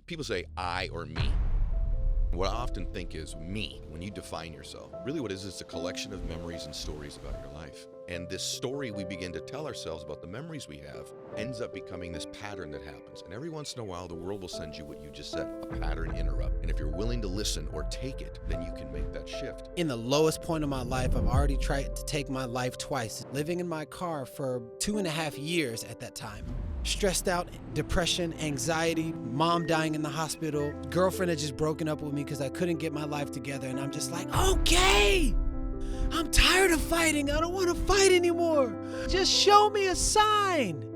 people say I or me. What I often think is me, when you define yourself. Really what it is, it's a collection of memories and stories about your life. And this story we begin to tell ourselves about the memories we have ends up becoming this pattern that happens. And every once in a while, the world will send you what you just said, a pattern interrupt. And if you're willing to listen or take it, then you can make that shift. In the lowest point of my life, I've already tried to take my life twice. Living in my car for 2.5 years at that time. Stressed out, depression, anxiety, mom dying in the hospital, girlfriend had just broken up with me because I couldn't get my life together. And I'm just like, okay, I'm tired of fighting. I don't want to fight anymore. Just show me a sign.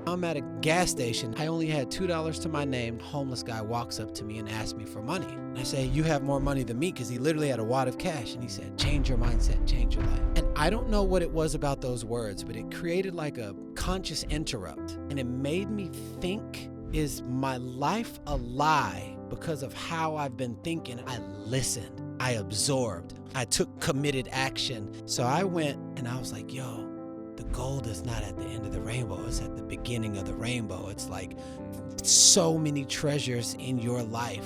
I'm at a gas station. I only had $2 to my name. A homeless guy walks up to me and asks me for money. And I say, you have more money than me, because he literally had a wad of cash. And he said, change your mindset, change your life. And I don't know what it was about those words, but it created like a conscious interrupt. And it made me think, is my life a lie because of how I've been thinking? I listened, I absorbed, I took committed action. So I went and I was like, yo, the gold is not at the end of the rainbow, it's at the beginning of the rainbow. It's like so many treasures in your life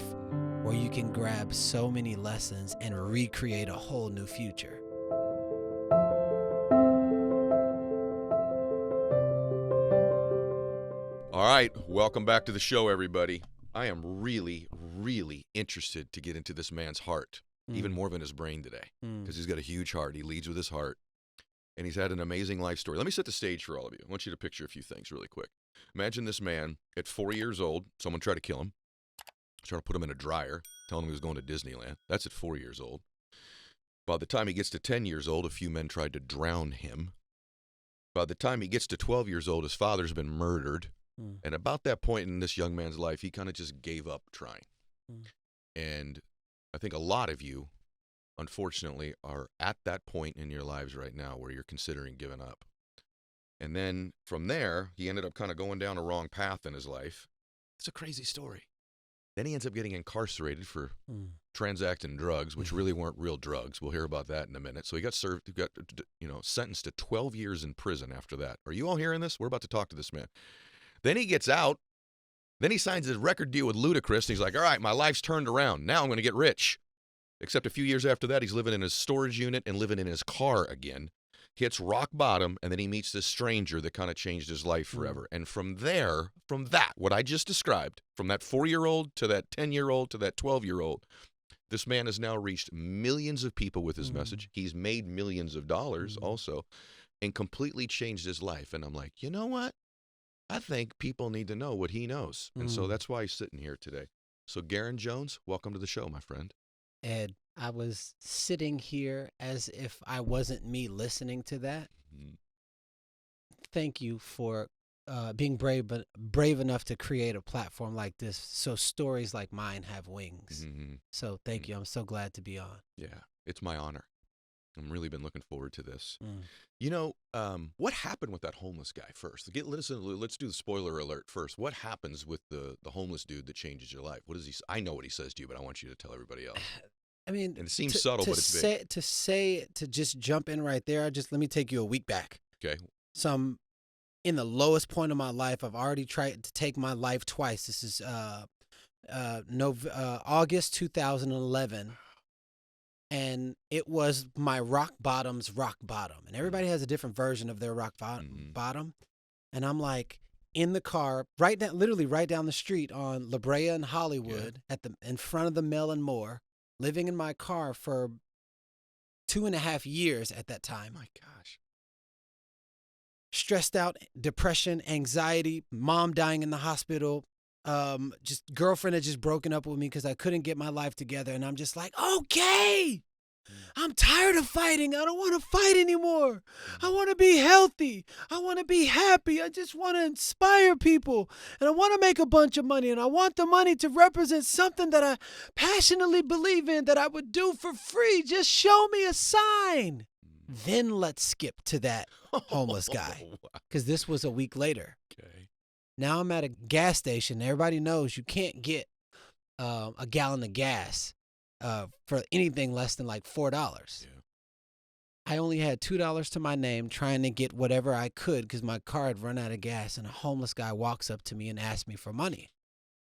where you can grab so many lessons and recreate a whole new future. All right, welcome back to the show, everybody. I am really, really interested to get into this man's heart, even more than his brain today, because he's got a huge heart. He leads with his heart, and he's had an amazing life story. Let me set the stage for all of you. I want you to picture a few things really quick. Imagine this man at 4 years old. Someone tried to kill him, tried to put him in a dryer, telling him he was going to Disneyland. That's at 4 years old. By the time he gets to 10 years old, a few men tried to drown him. By the time he gets to 12 years old, his father's been murdered. And about that point in this young man's life, he kind of just gave up trying. And I think a lot of you, unfortunately, are at that point in your lives right now where you're considering giving up. And then from there, he ended up kind of going down a wrong path in his life. It's a crazy story. Then he ends up getting incarcerated for transacting drugs, which really weren't real drugs. We'll hear about that in a minute. So he got sentenced to 12 years in prison after that. Are you all hearing this? We're about to talk to this man. Then he gets out. Then he signs his record deal with LUDACRIS. And he's like, all right, my life's turned around. Now I'm going to get rich. Except a few years after that, he's living in his storage unit and living in his car again. Hits rock bottom, and then he meets this stranger that kind of changed his life forever. And from there, from that, what I just described, from that 4-year-old to that 10-year-old to that 12-year-old, this man has now reached millions of people with his message. He's made millions of dollars also, and completely changed his life. And I'm like, you know what? I think people need to know what he knows. And so that's why he's sitting here today. So GARRAIN Jones, welcome to the show, my friend. Ed, I was sitting here as if I wasn't me listening to that. Thank you for being brave enough to create a platform like this so stories like mine have wings. So thank you. I'm so glad to be on. Yeah, it's my honor. I've really been looking forward to this. You know, what happened with that homeless guy first? Let's do the spoiler alert first. What happens with the homeless dude that changes your life? What does he? I know what he says to you, but I want you to tell everybody else. I mean, and it seems subtle, but it's big. To just jump in right there, let me take you a week back. Okay. So I'm in the lowest point of my life. I've already tried to take my life twice. This is August 2011. And it was my rock bottom's rock bottom. And everybody has a different version of their rock bottom. And I'm like in the car, literally right down the street on La Brea and Hollywood, in front of the Mill and More, living in my car for 2.5 years at that time. Oh my gosh. Stressed out, depression, anxiety, mom dying in the hospital. Just girlfriend had just broken up with me because I couldn't get my life together. And I'm just like, okay, I'm tired of fighting. I don't want to fight anymore. I want to be healthy. I want to be happy. I just want to inspire people. And I want to make a bunch of money. And I want the money to represent something that I passionately believe in, that I would do for free. Just show me a sign. Then let's skip to that homeless guy, because this was a week later. Okay. Now I'm at a gas station. Everybody knows you can't get a gallon of gas for anything less than like $4. Yeah. I only had $2 to my name, trying to get whatever I could because my car had run out of gas. And a homeless guy walks up to me and asks me for money.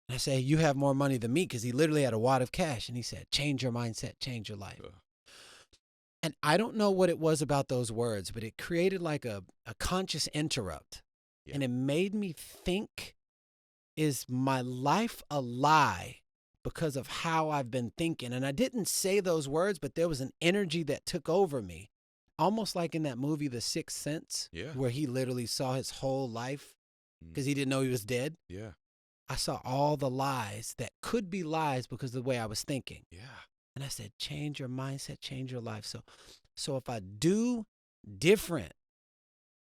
And I say, you have more money than me, because he literally had a wad of cash. And he said, change your mindset, change your life. And I don't know what it was about those words, but it created like a conscious interrupt. Yeah. And it made me think, is my life a lie because of how I've been thinking? And I didn't say those words, but there was an energy that took over me. Almost like in that movie, The Sixth Sense, where he literally saw his whole life because he didn't know he was dead. Yeah. I saw all the lies that could be lies because of the way I was thinking. Yeah. And I said, change your mindset, change your life. So if I do different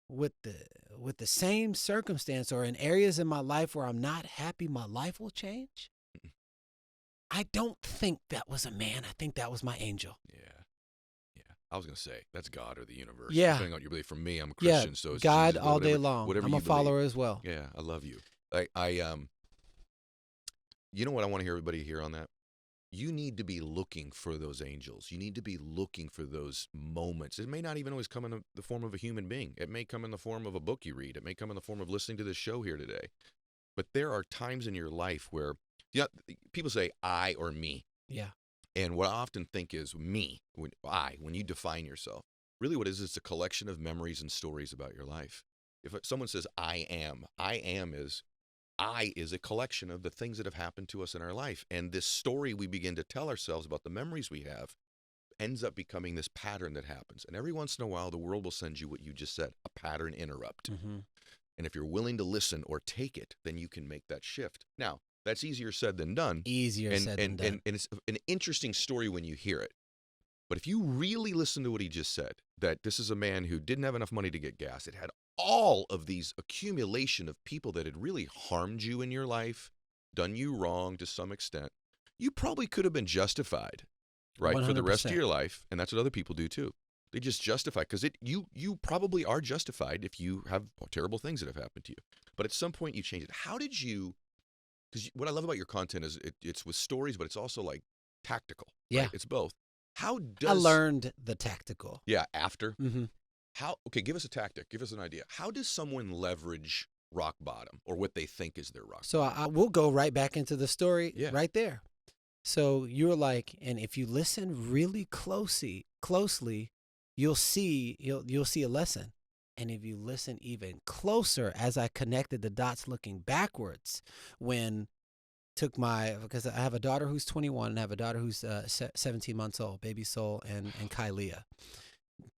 with the same circumstance, or in areas in my life where I'm not happy, my life will change. I don't think that was a man. I think that was my angel. Yeah. I was going to say, that's God or the universe. Yeah. Depending on what you believe. For me, I'm a Christian. So it's God Jesus, all day long. I'm a follower as well. Yeah, I love you. You know what I want to hear everybody hear on that? You need to be looking for those angels. You need to be looking for those moments. It may not even always come in the form of a human being. It may come in the form of a book you read. It may come in the form of listening to this show here today. But there are times in your life where people say I or me. Yeah. And what I often think is me, when you define yourself, really what it is, it's a collection of memories and stories about your life. If someone says I am is a collection of the things that have happened to us in our life. And this story we begin to tell ourselves about the memories we have ends up becoming this pattern that happens. And every once in a while, the world will send you what you just said, a pattern interrupt. Mm-hmm. And if you're willing to listen or take it, then you can make that shift. Now, that's easier said than done. Easier said than done. And it's an interesting story when you hear it. But if you really listen to what he just said, that this is a man who didn't have enough money to get gas, it had all of these accumulation of people that had really harmed you in your life, done you wrong to some extent, you probably could have been justified, right, 100%. For the rest of your life. And that's what other people do too. They just justify, because you probably are justified if you have terrible things that have happened to you. But at some point you change it. How did you, because what I love about your content is it's with stories, but it's also like tactical. Yeah. Right? It's both. I learned the tactical. Yeah, after. Mm-hmm. Okay, give us a tactic. Give us an idea. How does someone leverage rock bottom, or what they think is their rock bottom? So I will go right back into the story right there. So you're like, and if you listen really closely, you'll see a lesson. And if you listen even closer, as I connected the dots looking backwards, because I have a daughter who's 21 and I have a daughter who's 17 months old, baby Soul and Kylia.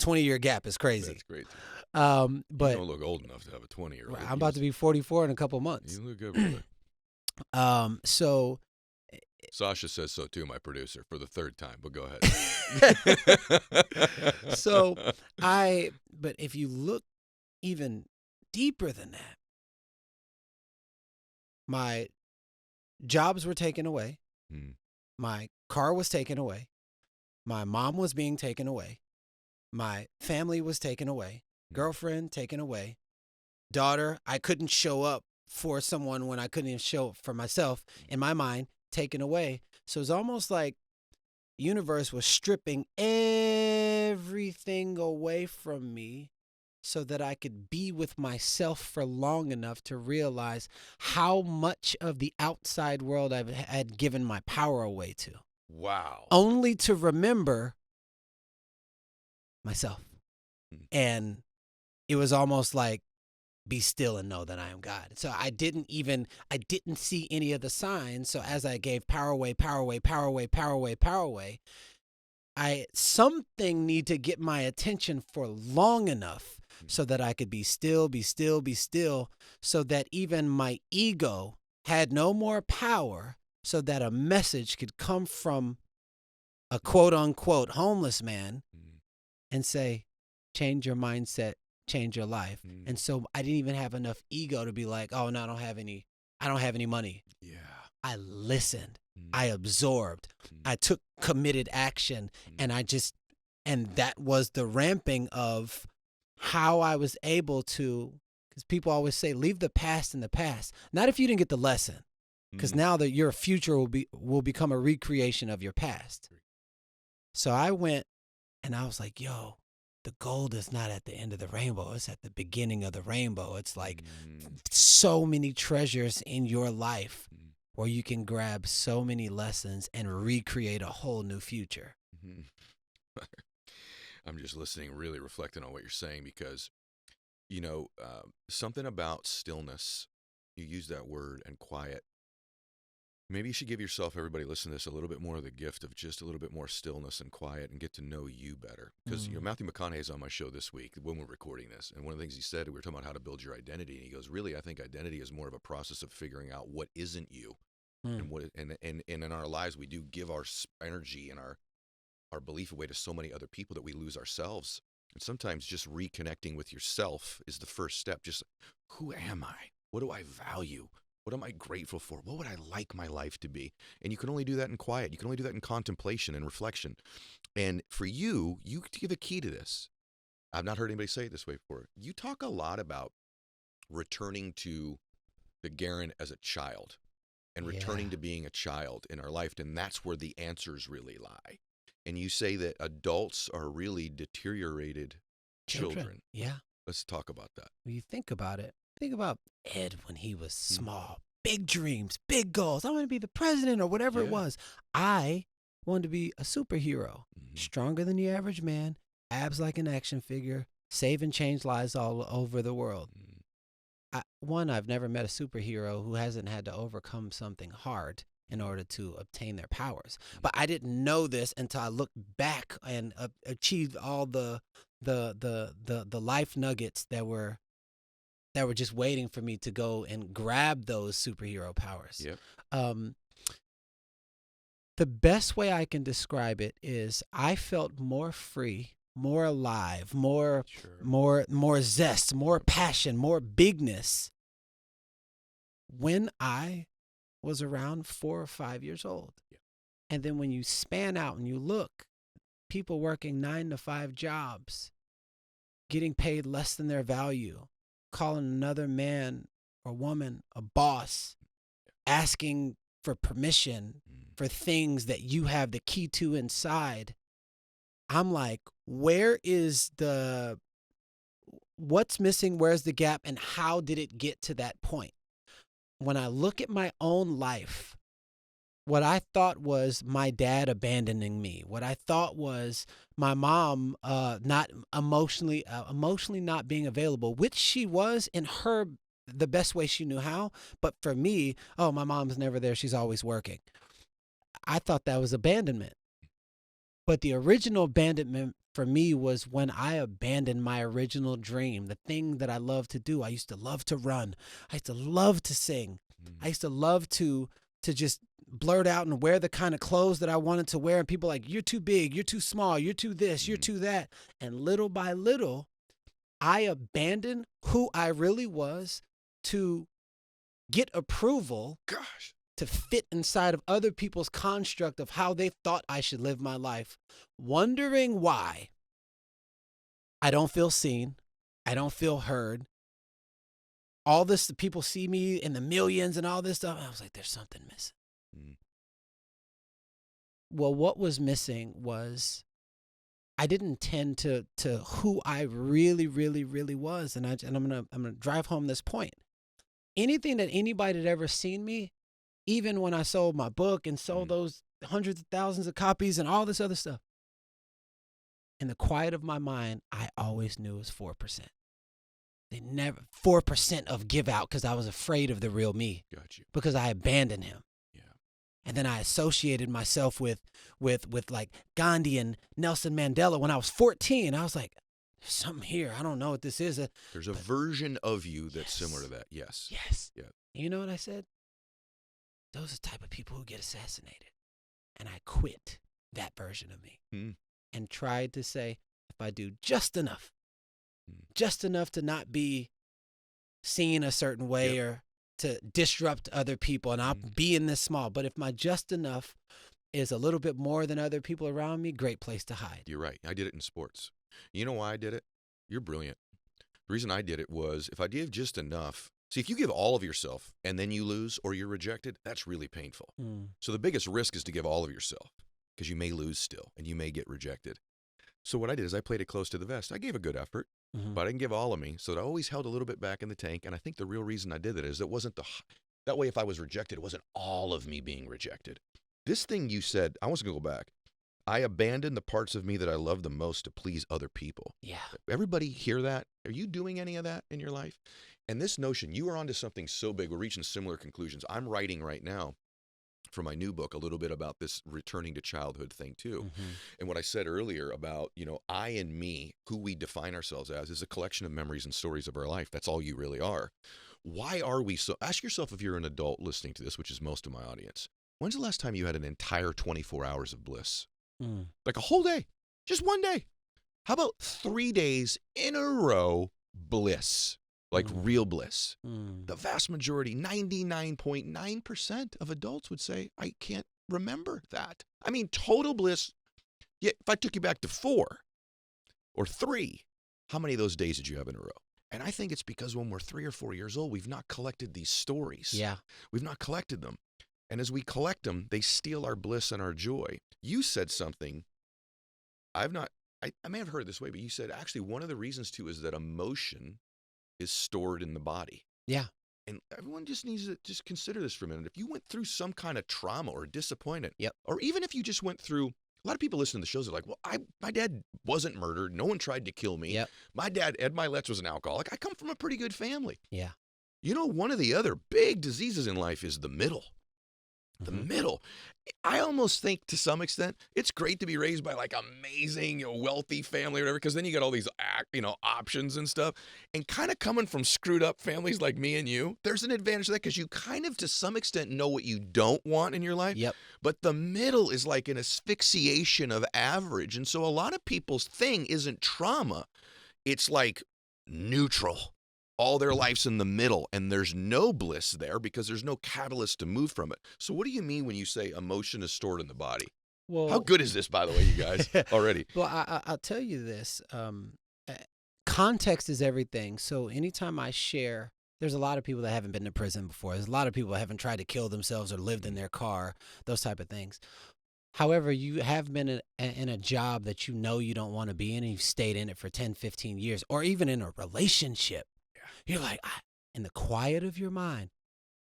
20-year gap is crazy. That's great. But you don't look old enough to have a 20-year-old. I'm about to be 44 in a couple months. You look good, brother. So Sasha says so too, my producer, for the third time, but go ahead. But if you look even deeper than that, my jobs were taken away. My car was taken away. My mom was being taken away. My family was taken away. Girlfriend taken away. Daughter, I couldn't show up for someone when I couldn't even show up for myself. In my mind, taken away. So it's almost like the universe was stripping everything away from me so that I could be with myself for long enough to realize how much of the outside world I had given my power away to. Wow. Only to remember myself. And it was almost like, be still and know that I am God. So I didn't see any of the signs. So as I gave power away, something need to get my attention for long enough so that I could be still, so that even my ego had no more power, so that a message could come from a quote unquote homeless man and say, change your mindset, change your life. And so I didn't even have enough ego to be like, oh no, I don't have any money. Yeah. I listened. I absorbed. I took committed action. And that was the ramping of how I was able to, because people always say, leave the past in the past. Not if you didn't get the lesson, because now that your future will become a recreation of your past. So I went and I was like, yo, the gold is not at the end of the rainbow. It's at the beginning of the rainbow. It's like so many treasures in your life or you can grab so many lessons and recreate a whole new future. Mhm. I'm just listening, really reflecting on what you're saying, because, something about stillness, you use that word, and quiet. Maybe you should give yourself, everybody listening to this, a little bit more of the gift of just a little bit more stillness and quiet and get to know you better. Because, Matthew McConaughey is on my show this week when we're recording this. And one of the things he said, we were talking about how to build your identity. And he goes, really, I think identity is more of a process of figuring out what isn't you. And what and in our lives, we do give our energy and our belief away to so many other people that we lose ourselves. And sometimes just reconnecting with yourself is the first step. Just, who am I? What do I value? What am I grateful for? What would I like my life to be? And you can only do that in quiet. You can only do that in contemplation and reflection. And for you give a key to this. I've not heard anybody say it this way before. You talk a lot about returning to the Garrain as a child and returning to being a child in our life. And that's where the answers really lie. And you say that adults are really deteriorated children. Yeah. Let's talk about that. When you think about it, think about Ed when he was small. Big dreams, big goals. I want to be the president or whatever it was. I wanted to be a superhero. Stronger than the average man, abs like an action figure, save and change lives all over the world. I've never met a superhero who hasn't had to overcome something hard in order to obtain their powers. But I didn't know this until I looked back and achieved all the life nuggets that were just waiting for me to go and grab those superhero powers. Yep. The best way I can describe it is I felt more free, more alive, more zest, more passion, more bigness when I was around 4 or 5 years old. Yeah. And then when you span out and you look, people working 9 to 5 jobs, getting paid less than their value, calling another man or woman a boss, asking for permission for things that you have the key to inside. I'm like, what's missing? Where's the gap? And how did it get to that point? When I look at my own life, what I thought was my dad abandoning me, what I thought was my mom not emotionally not being available, which she was in the best way she knew how. But for me, my mom's never there. She's always working. I thought that was abandonment. But the original abandonment for me was when I abandoned my original dream, the thing that I love to do. I used to love to run. I used to love to sing. I used to love to just blurt out and wear the kind of clothes that I wanted to wear. And people like, you're too big, you're too small, you're too this, you're too that. And little by little, I abandoned who I really was to get approval. To fit inside of other people's construct of how they thought I should live my life, wondering why I don't feel seen, I don't feel heard. All this, the people see me in the millions and all this stuff. I was like, there's something missing. Well, what was missing was I didn't tend to who I really, really, really was. And I'm gonna drive home this point. Anything that anybody had ever seen me, even when I sold my book and sold those hundreds of thousands of copies and all this other stuff, in the quiet of my mind, I always knew it was 4%. They never 4% of give out because I was afraid of the real me. Got you. Because I abandoned him. Yeah. And then I associated myself with like Gandhi and Nelson Mandela when I was 14. I was like, there's something here. I don't know what this is. There's a version of you that's similar to that. Yes. Yes. Yeah. You know what I said? Those are the type of people who get assassinated. And I quit that version of me and tried to say, if I do just enough to not be seen a certain way or to disrupt other people, and I'll be in this small. But if my just enough is a little bit more than other people around me, great place to hide. You're right. I did it in sports. You know why I did it? You're brilliant. The reason I did it was if I give just enough. See, if you give all of yourself and then you lose or you're rejected, that's really painful. So the biggest risk is to give all of yourself because you may lose still and you may get rejected. So what I did is I played it close to the vest. I gave a good effort, but I didn't give all of me. So I always held a little bit back in the tank. And I think the real reason I did that is it wasn't That way, if I was rejected, it wasn't all of me being rejected. This thing you said, I was going to go back. I abandoned the parts of me that I love the most to please other people. Yeah. Everybody hear that? Are you doing any of that in your life? And this notion, you are onto something so big. We're reaching similar conclusions. I'm writing right now for my new book a little bit about this returning to childhood thing too. Mm-hmm. And what I said earlier about, I and me, who we define ourselves as, is a collection of memories and stories of our life. That's all you really are. Why are we so? Ask yourself, if you're an adult listening to this, which is most of my audience, when's the last time you had an entire 24 hours of bliss? Like a whole day, just one day. How about 3 days in a row bliss, like real bliss? The vast majority, 99.9% of adults would say, I can't remember that. I mean, total bliss. Yeah, if I took you back to 4 or 3, how many of those days did you have in a row? And I think it's because when we're 3 or 4 years old, we've not collected these stories. Yeah. We've not collected them. And as we collect them, they steal our bliss and our joy. You said something I may have heard it this way, but you said actually one of the reasons too is that emotion is stored in the body. Yeah. And everyone just needs to just consider this for a minute. If you went through some kind of trauma or disappointment, Yep. or even if you just went through, a lot of people listen to the shows, they're like, well, my dad wasn't murdered. No one tried to kill me. Yep. My dad, Ed Mylett, was an alcoholic. I come from a pretty good family. Yeah. One of the other big diseases in life is the middle. The middle. I almost think to some extent it's great to be raised by like amazing, wealthy family or whatever, because then you got all these, options and stuff. And kind of coming from screwed up families like me and you, there's an advantage to that because you kind of to some extent know what you don't want in your life. Yep. But the middle is like an asphyxiation of average. And so a lot of people's thing isn't trauma. It's like neutral. All their life's in the middle, and there's no bliss there because there's no catalyst to move from it. So what do you mean when you say emotion is stored in the body? Well, how good is this, by the way, you guys, already? Well, I'll tell you this. Context is everything. So anytime I share, there's a lot of people that haven't been to prison before. There's a lot of people that haven't tried to kill themselves or lived in their car, those type of things. However, you have been in a job that you know you don't want to be in, and you've stayed in it for 10, 15 years, or even in a relationship. You're like, in the quiet of your mind,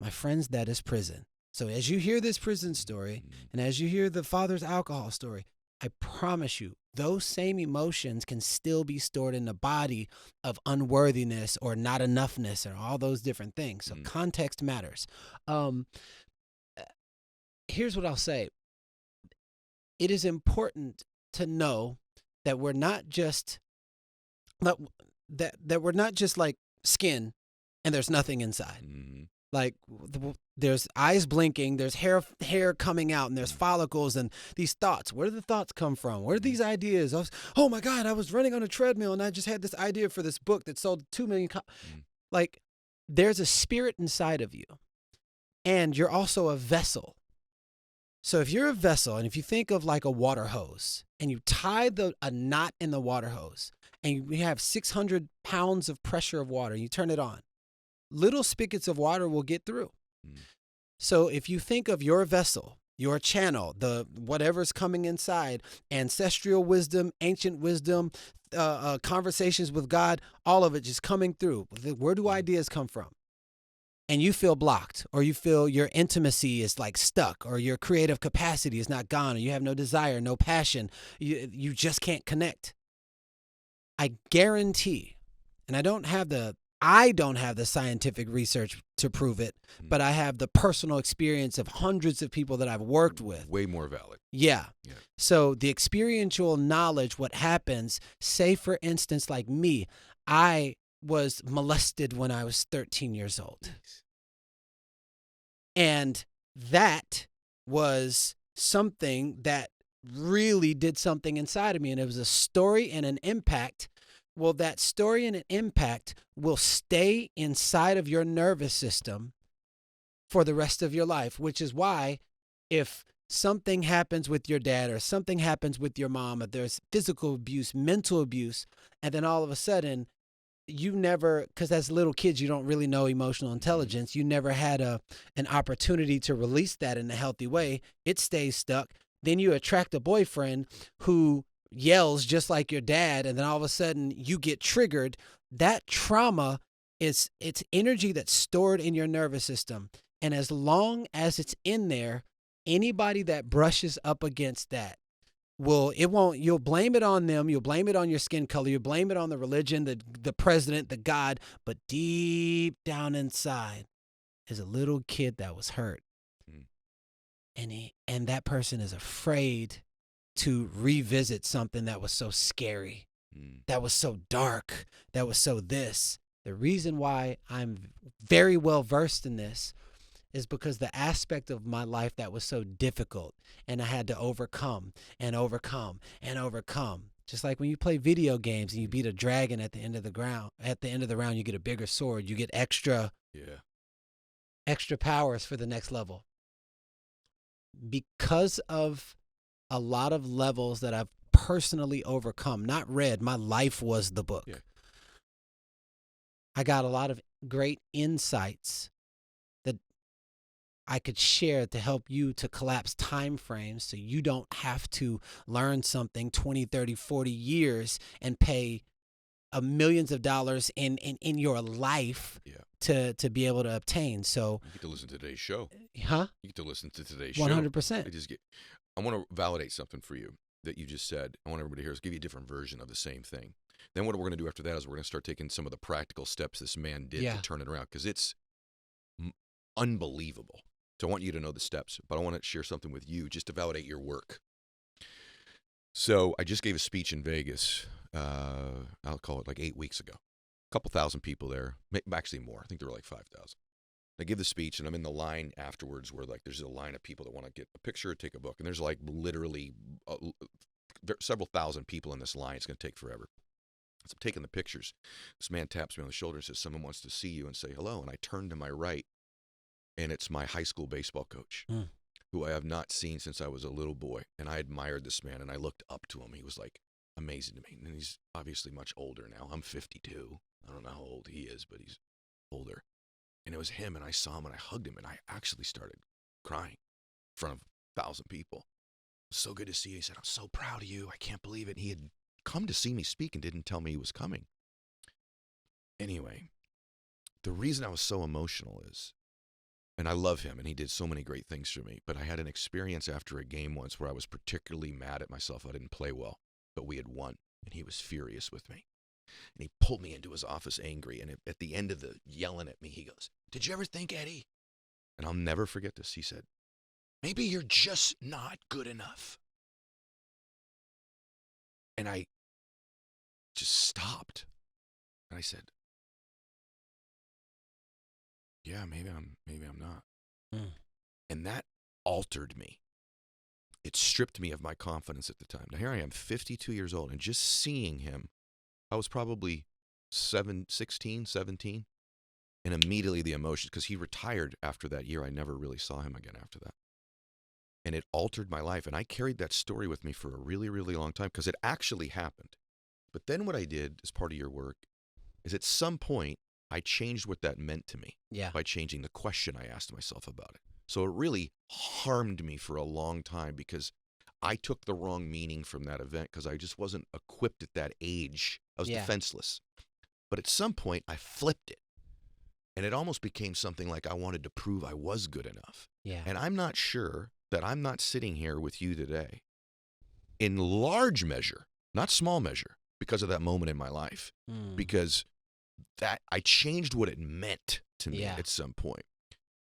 my friends, that is prison. So as you hear this prison story, and as you hear the father's alcohol story, I promise you, those same emotions can still be stored in the body of unworthiness or not enoughness or all those different things. So context matters. Here's what I'll say. It is important to know that we're not just that we're not just like skin and there's nothing inside. Like there's eyes blinking, there's hair coming out, and there's follicles and these thoughts. Where do the thoughts come from? Where do these ideas? Oh my God, I was running on a treadmill and I just had this idea for this book that sold 2 million copies. Like there's a spirit inside of you, and you're also a vessel. So if you're a vessel, and if you think of like a water hose, and you tie a knot in the water hose, and you have 600 pounds of pressure of water, and you turn it on, little spigots of water will get through. So if you think of your vessel, your channel, whatever's coming inside, ancestral wisdom, ancient wisdom, conversations with God, all of it just coming through. Where do ideas come from? And you feel blocked, or you feel your intimacy is like stuck, or your creative capacity is not gone, or you have no desire, no passion, you just can't connect. I guarantee, and I don't have the scientific research to prove it, but I have the personal experience of hundreds of people that I've worked with. Way more valid. Yeah. So the experiential knowledge, what happens, say for instance, like me, I was molested when I was 13 years old. And that was something that really did something inside of me. And it was a story and an impact. Well, that story and an impact will stay inside of your nervous system for the rest of your life, which is why if something happens with your dad or something happens with your mom, if there's physical abuse, mental abuse, and then all of a sudden you never, because as little kids, you don't really know emotional intelligence. You never had an opportunity to release that in a healthy way. It stays stuck. Then you attract a boyfriend who yells just like your dad, and then all of a sudden you get triggered. That trauma it's energy that's stored in your nervous system. And as long as it's in there, anybody that brushes up against that you'll blame it on them. You'll blame it on your skin color. You'll blame it on the religion, the president, the God. But deep down inside is a little kid that was hurt. And that person is afraid to revisit something that was so scary, that was so dark, that was so this. The reason why I'm very well versed in this is because the aspect of my life that was so difficult and I had to overcome and overcome and overcome. Just like when you play video games and you beat a dragon at the end of the round, you get a bigger sword, you get extra powers for the next level. Because of a lot of levels that I've personally overcome, not read, my life was the book. I got a lot of great insights that I could share to help you to collapse time frames so you don't have to learn something 20, 30, 40 years and pay millions of dollars in your life to be able to obtain. So you get to listen to today's show. Huh? You get to listen to today's show. 100%. I want to validate something for you that you just said. I want everybody to hear is give you a different version of the same thing. Then what we're going to do after that is we're going to start taking some of the practical steps this man did to turn it around, because it's unbelievable. So I want you to know the steps, but I want to share something with you just to validate your work. So I just gave a speech in Vegas, I'll call it like 8 weeks ago. A couple thousand people there, actually more. I think there were like 5,000. I give the speech, and I'm in the line afterwards where like there's a line of people that want to get a picture or take a book. And there's like literally several thousand people in this line. It's going to take forever. As I'm taking the pictures, this man taps me on the shoulder and says, "Someone wants to see you," and say hello. And I turn to my right, and it's my high school baseball coach, who I have not seen since I was a little boy. And I admired this man, and I looked up to him. He was like amazing to me. And he's obviously much older now. I'm 52. I don't know how old he is, but he's older. And it was him, and I saw him, and I hugged him, and I actually started crying in front of 1,000 people. It was so good to see you. He said, "I'm so proud of you. I can't believe it." And he had come to see me speak and didn't tell me he was coming. Anyway, the reason I was so emotional is, and I love him, and he did so many great things for me, but I had an experience after a game once where I was particularly mad at myself. I didn't play well, but we had won, and he was furious with me. And he pulled me into his office angry, and at the end of the yelling at me, he goes, "Did you ever think, Eddie?" And I'll never forget this. He said, "Maybe you're just not good enough." And I just stopped. And I said, "Yeah, maybe I'm not." And that altered me. It stripped me of my confidence at the time. Now here I am, 52 years old, and just seeing him, I was probably 16, 17, and immediately the emotions, because he retired after that year. I never really saw him again after that. And it altered my life, and I carried that story with me for a really, really long time, because it actually happened. But then what I did as part of your work is at some point, I changed what that meant to me by changing the question I asked myself about it. So it really harmed me for a long time because I took the wrong meaning from that event because I just wasn't equipped at that age. I was defenseless. But at some point, I flipped it. And it almost became something like I wanted to prove I was good enough. And I'm not sure that I'm not sitting here with you today in large measure, not small measure, because of that moment in my life. Because that I changed what it meant to me at some point.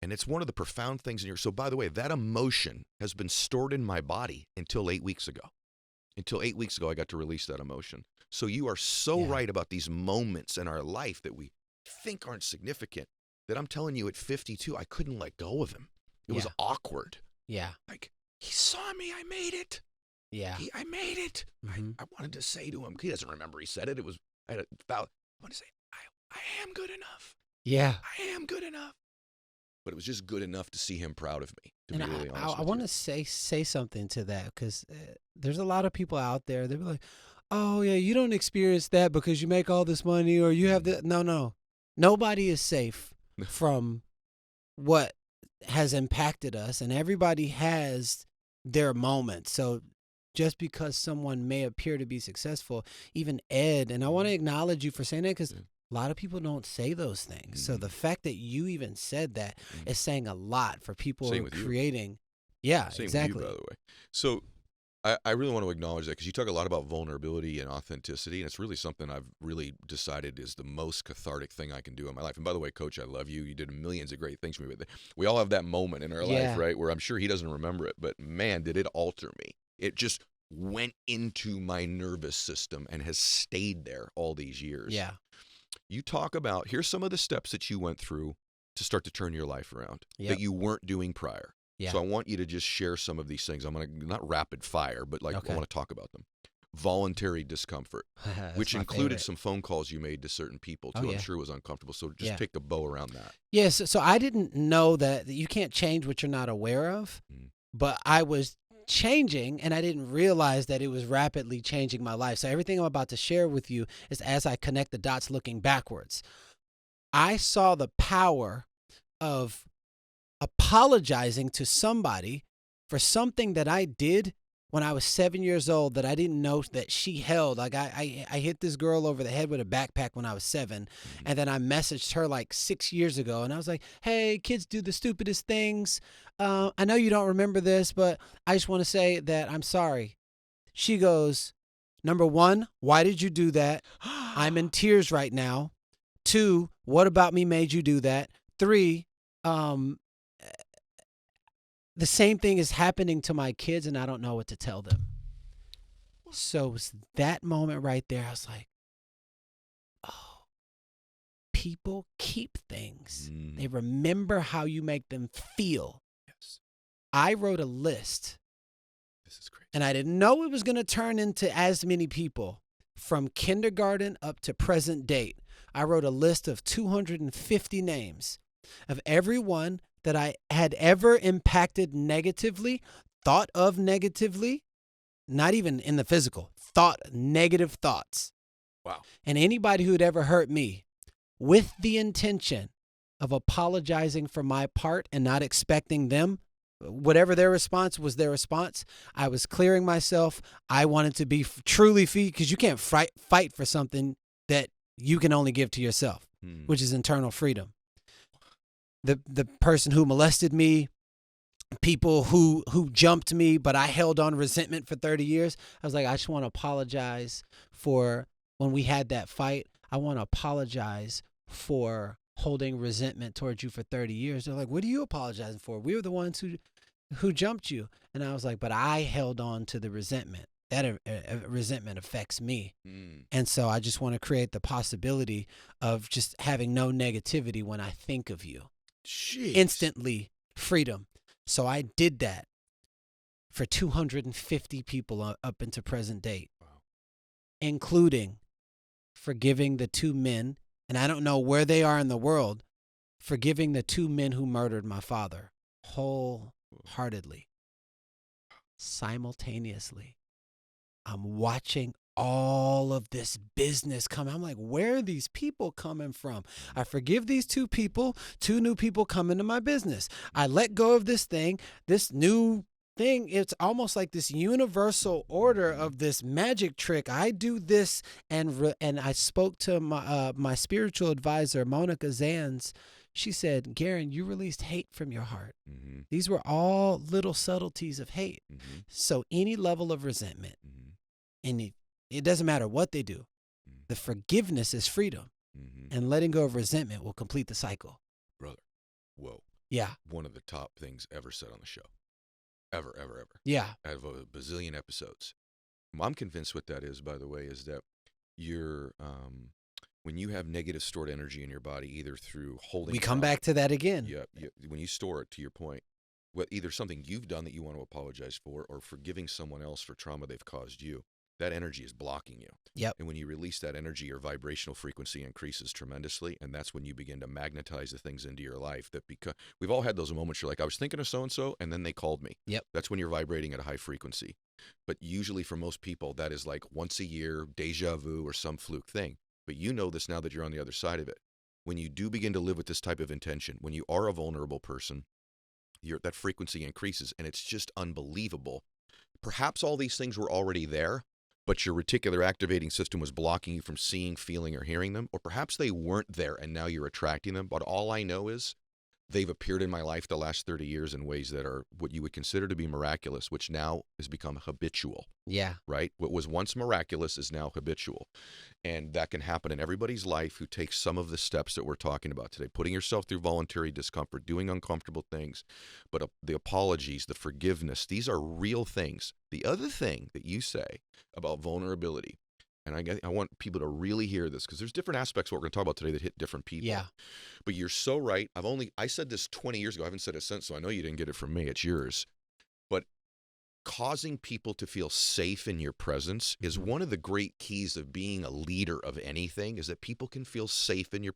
And it's one of the profound things in your. So by the way, that emotion has been stored in my body until 8 weeks ago. Until 8 weeks ago, I got to release that emotion. So you are so right about these moments in our life that we think aren't significant, that I'm telling you at 52, I couldn't let go of him. It was awkward. Like, he saw me, I made it. I made it. I wanted to say to him, he doesn't remember he said it. I wanted to say, I am good enough. I am good enough. But it was just good enough to see him proud of me, to be really honest. I want to say something to that, because there's a lot of people out there, they'll be like, "Oh, yeah, you don't experience that because you make all this money or you have that." No. Nobody is safe from what has impacted us, and everybody has their moments. So just because someone may appear to be successful, even Ed, and I want to acknowledge you for saying that, because A lot of people don't say those things. So the fact that you even said that is saying a lot for people Same with you. creating. Yeah, Same exactly. with you, by the way. So I really want to acknowledge that because you talk a lot about vulnerability and authenticity, and it's really something I've really decided is the most cathartic thing I can do in my life. And by the way, Coach, I love you. You did millions of great things for me. But we all have that moment in our life, right, where I'm sure he doesn't remember it, but man, did it alter me. It just went into my nervous system and has stayed there all these years. Yeah. You talk about, here's some of the steps that you went through to start to turn your life around that you weren't doing prior. Yeah. So I want you to just share some of these things. I'm going to, not rapid fire, but like I want to talk about them. Voluntary discomfort, which included some phone calls you made to certain people too. I'm sure it was uncomfortable. So just take the bow around that. Yes. So I didn't know that you can't change what you're not aware of, but I was changing and I didn't realize that it was rapidly changing my life. So everything I'm about to share with you is as I connect the dots looking backwards. I saw the power of apologizing to somebody for something that I did when I was 7 years old that I didn't know that she held. Like I hit this girl over the head with a backpack when I was 7. And then I messaged her like 6 years ago. And I was like, hey, kids do the stupidest things. I know you don't remember this, but I just want to say that I'm sorry. She goes, number 1, why did you do that? I'm in tears right now. 2, what about me made you do that? 3, the same thing is happening to my kids and I don't know what to tell them. So it was that moment right there. I was like, oh, people keep things. They remember how you make them feel. Yes. I wrote a list. This is crazy. And I didn't know it was going to turn into as many people from kindergarten up to present date. I wrote a list of 250 names of everyone that I had ever impacted negatively, thought of negatively, not even in the physical, thought negative thoughts. Wow. And anybody who had ever hurt me with the intention of apologizing for my part and not expecting them, whatever their response was their response, I was clearing myself. I wanted to be truly free because you can't fight for something that you can only give to yourself, which is internal freedom. The person who molested me, people who jumped me, but I held on resentment for 30 years. I was like, I just want to apologize for when we had that fight. I want to apologize for holding resentment towards you for 30 years. They're like, what are you apologizing for? We were the ones who jumped you. And I was like, but I held on to the resentment. That resentment affects me. And so I just want to create the possibility of just having no negativity when I think of you. Jeez. Instantly freedom. So I did that for 250 people up into present date, including forgiving the 2 men, and I don't know where they are in the world, forgiving the 2 men who murdered my father wholeheartedly. Simultaneously, I'm watching all of this business come. I'm like, where are these people coming from? I forgive these 2 people, 2 new people come into my business. I let go of this thing, this new thing. It's almost like this universal order of this magic trick. I do this, and I spoke to my spiritual advisor, Monica Zanz. She said, Garrain, you released hate from your heart. These were all little subtleties of hate. So any level of resentment, and it doesn't matter what they do. The forgiveness is freedom. And letting go of resentment will complete the cycle. Brother, whoa. Yeah. One of the top things ever said on the show. Ever. Yeah. Out of a bazillion episodes. I'm convinced what that is, by the way, is that you're, when you have negative stored energy in your body, either through holding. We come back to that again. Yeah. When you store it, to your point, either something you've done that you want to apologize for or forgiving someone else for trauma they've caused you. That energy is blocking you. Yep. And when you release that energy, your vibrational frequency increases tremendously. And that's when you begin to magnetize the things into your life that we've all had those moments. You're like, I was thinking of so-and-so, and then they called me. Yep. That's when you're vibrating at a high frequency. But usually for most people, that is like once a year, deja vu, or some fluke thing. But you know this now that you're on the other side of it. When you do begin to live with this type of intention, when you are a vulnerable person, that frequency increases, and it's just unbelievable. Perhaps all these things were already there, but your reticular activating system was blocking you from seeing, feeling, or hearing them, or perhaps they weren't there and now you're attracting them. But all I know is they've appeared in my life the last 30 years in ways that are what you would consider to be miraculous, which now has become habitual. Yeah. Right? What was once miraculous is now habitual. And that can happen in everybody's life who takes some of the steps that we're talking about today. Putting yourself through voluntary discomfort, doing uncomfortable things, but the apologies, the forgiveness, these are real things. The other thing that you say about vulnerability, and I want people to really hear this because there's different aspects of what we're going to talk about today that hit different people. Yeah. But you're so right. I said this 20 years ago. I haven't said it since, so I know you didn't get it from me. It's yours. But causing people to feel safe in your presence is one of the great keys of being a leader of anything, is that people can feel safe in your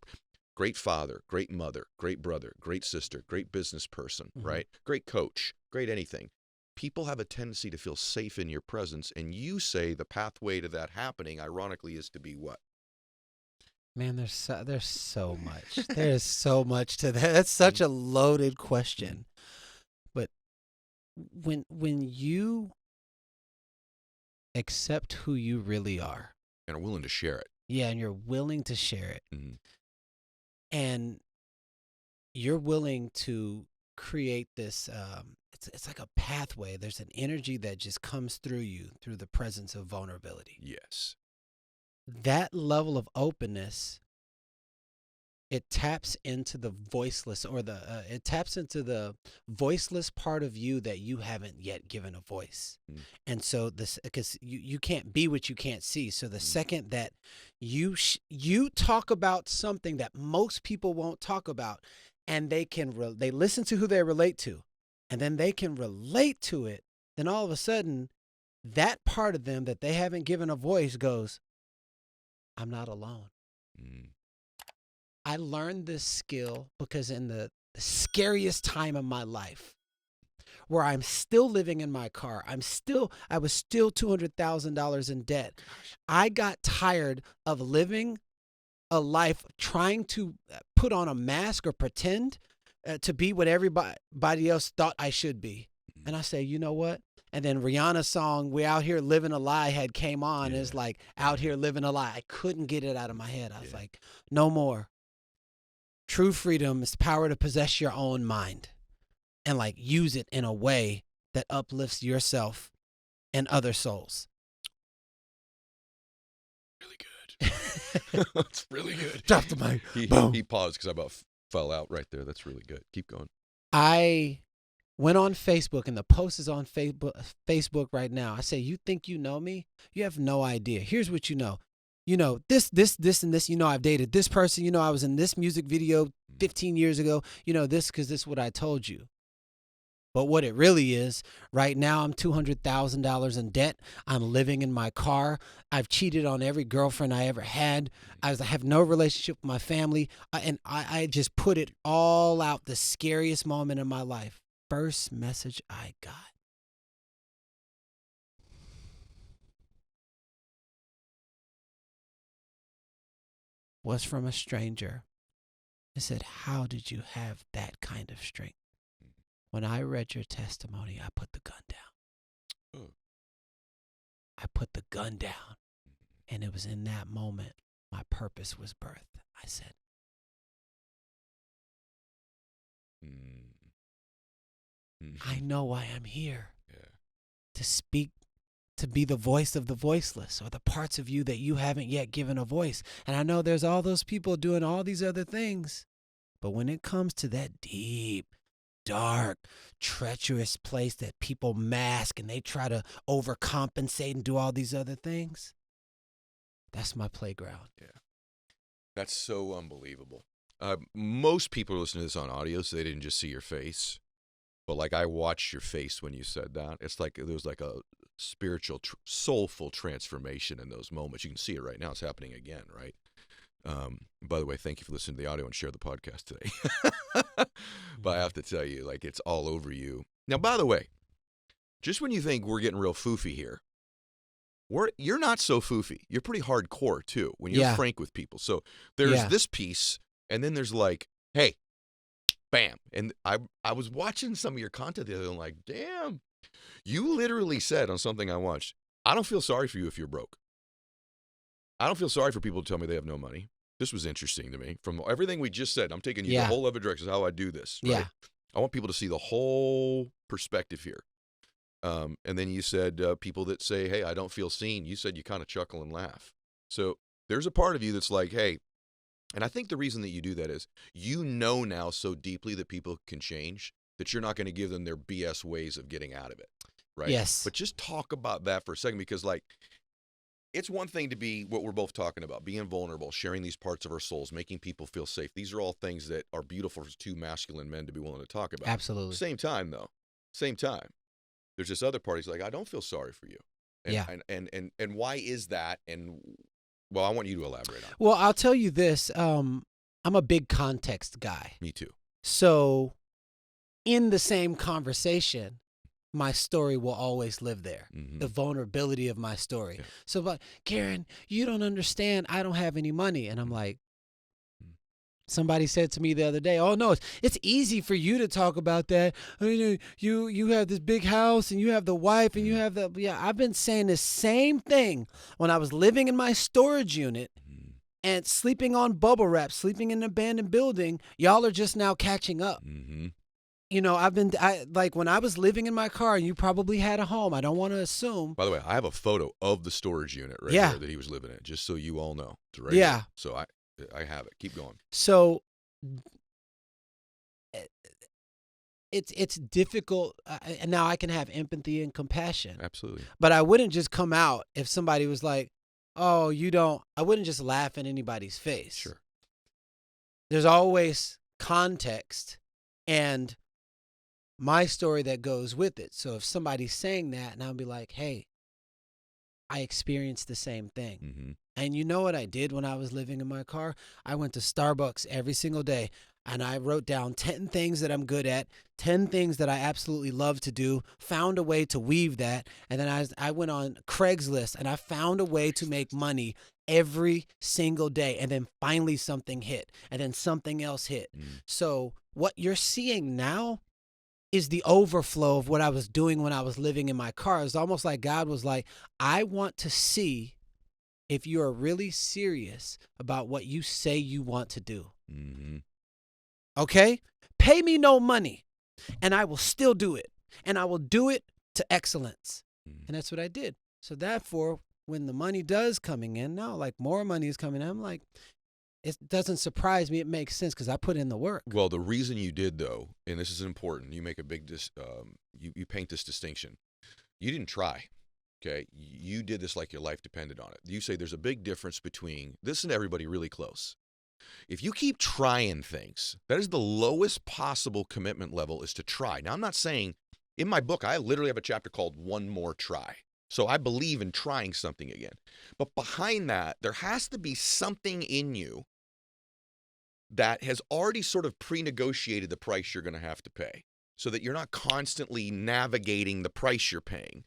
great father, great mother, great brother, great sister, great business person, right? Great coach, great anything. People have a tendency to feel safe in your presence, and you say the pathway to that happening, ironically, is to be what? Man, there's so much. There's so much to that. That's such a loaded question. But when you accept who you really are And are willing to share it. Yeah, and you're willing to share it. Mm-hmm. And you're willing to create this it's like a pathway. There's an energy that just comes through you through the presence of vulnerability. Yes. That level of openness, it taps into the voiceless, or it taps into the voiceless part of you that you haven't yet given a voice. And so because you can't be what you can't see. So the second that you talk about something that most people won't talk about, and they listen to who they relate to, and then they can relate to it, then all of a sudden that part of them that they haven't given a voice goes, I'm not alone. I learned this skill because in the scariest time of my life, where I'm still living in my car, I was still $200,000 in debt. I got tired of living a life trying to put on a mask or pretend to be what everybody else thought I should be. And I say, you know what? And then Rihanna's song, "We Out Here Living a Lie" came on. It's like, out here living a lie. I couldn't get it out of my head. I was like, no more. True freedom is the power to possess your own mind and like use it in a way that uplifts yourself and other souls. Really good. That's really good. Drop the mic. He paused because I about fell out right there. That's really good. Keep going. I went on Facebook, and the post is on Facebook right now. I say, you think you know me? You have no idea. Here's what you know. You know, this, and this. You know, I've dated this person. You know, I was in this music video 15 years ago. You know, this because this is what I told you. But what it really is, right now I'm $200,000 in debt. I'm living in my car. I've cheated on every girlfriend I ever had. I have no relationship with my family. And I just put it all out, the scariest moment in my life. First message I got was from a stranger. It said, "How did you have that kind of strength?" When I read your testimony, I put the gun down. I put the gun down. And it was in that moment my purpose was birthed. I said, I know why I'm here. To speak, to be the voice of the voiceless, or the parts of you that you haven't yet given a voice. And I know there's all those people doing all these other things. But when it comes to that deep, dark, treacherous place that people mask and they try to overcompensate and do all these other things, that's my playground. Yeah. That's so unbelievable. Most people are listening to this on audio, so they didn't just see your face. But like, I watched your face when you said that. It's like there was like a spiritual, soulful transformation in those moments. You can see it right now. It's happening again, right? By the way, thank you for listening to the audio and share the podcast today. But I have to tell you, like, it's all over you. Now, by the way, just when you think we're getting real foofy here, you're not so foofy. You're pretty hardcore, too, when you're frank with people. So there's this piece, and then there's like, hey, bam. And I was watching some of your content the other day, and I'm like, damn. You literally said on something I watched, I don't feel sorry for you if you're broke. I don't feel sorry for people who tell me they have no money. This was interesting to me. From everything we just said, I'm taking you the whole other direction of how I do this. Right? Yeah. I want people to see the whole perspective here. And then you said people that say, hey, I don't feel seen. You said you kind of chuckle and laugh. So there's a part of you that's like, hey, and I think the reason that you do that is you know now so deeply that people can change that you're not going to give them their BS ways of getting out of it. Right? Yes. But just talk about that for a second, because like, it's one thing to be what we're both talking about, being vulnerable, sharing these parts of our souls, making people feel safe. These are all things that are beautiful for two masculine men to be willing to talk about. Absolutely. Same time, though. Same time. There's this other part. He's like, I don't feel sorry for you. And, and why is that? And, well, I want you to elaborate on it. Well, I'll tell you this. I'm a big context guy. Me too. So in the same conversation, my story will always live there. Mm-hmm. The vulnerability of my story. Yeah. So, but Garrain, you don't understand. I don't have any money. And I'm like, somebody said to me the other day, oh, no, it's easy for you to talk about that. I mean, you have this big house and you have the wife and you have the, yeah, I've been saying the same thing when I was living in my storage unit and sleeping on bubble wrap, sleeping in an abandoned building. Y'all are just now catching up. Mm-hmm. You know, like when I was living in my car and you probably had a home, I don't want to assume. By the way, I have a photo of the storage unit right there that he was living in, just so you all know. It's right here. So I have it. Keep going. So it's difficult. And now I can have empathy and compassion. Absolutely. But I wouldn't just come out if somebody was like, oh, you don't. I wouldn't just laugh in anybody's face. Sure. There's always context and my story that goes with it. So if somebody's saying that, and I'll be like, hey, I experienced the same thing. Mm-hmm. And you know what I did when I was living in my car? I went to Starbucks every single day, and I wrote down 10 things that I'm good at, 10 things that I absolutely love to do, found a way to weave that, and then I went on Craigslist, and I found a way to make money every single day, and then finally something hit, and then something else hit. So what you're seeing now is the overflow of what I was doing when I was living in my car. It's almost like God was like, I want to see if you are really serious about what you say you want to do. Mm-hmm. Okay? Pay me no money, and I will still do it. And I will do it to excellence. And that's what I did. So therefore, when the money does coming in now, like more money is coming in, I'm like, it doesn't surprise me. It makes sense because I put in the work. Well, the reason you did, though, and this is important, you make a big, you paint this distinction. You didn't try, okay? You did this like your life depended on it. You say there's a big difference between, listen to everybody really close. If you keep trying things, that is the lowest possible commitment level is to try. Now, I'm not saying, in my book, I literally have a chapter called One More Try. So I believe in trying something again. But behind that, there has to be something in you that has already sort of pre-negotiated the price you're going to have to pay so that you're not constantly navigating the price you're paying.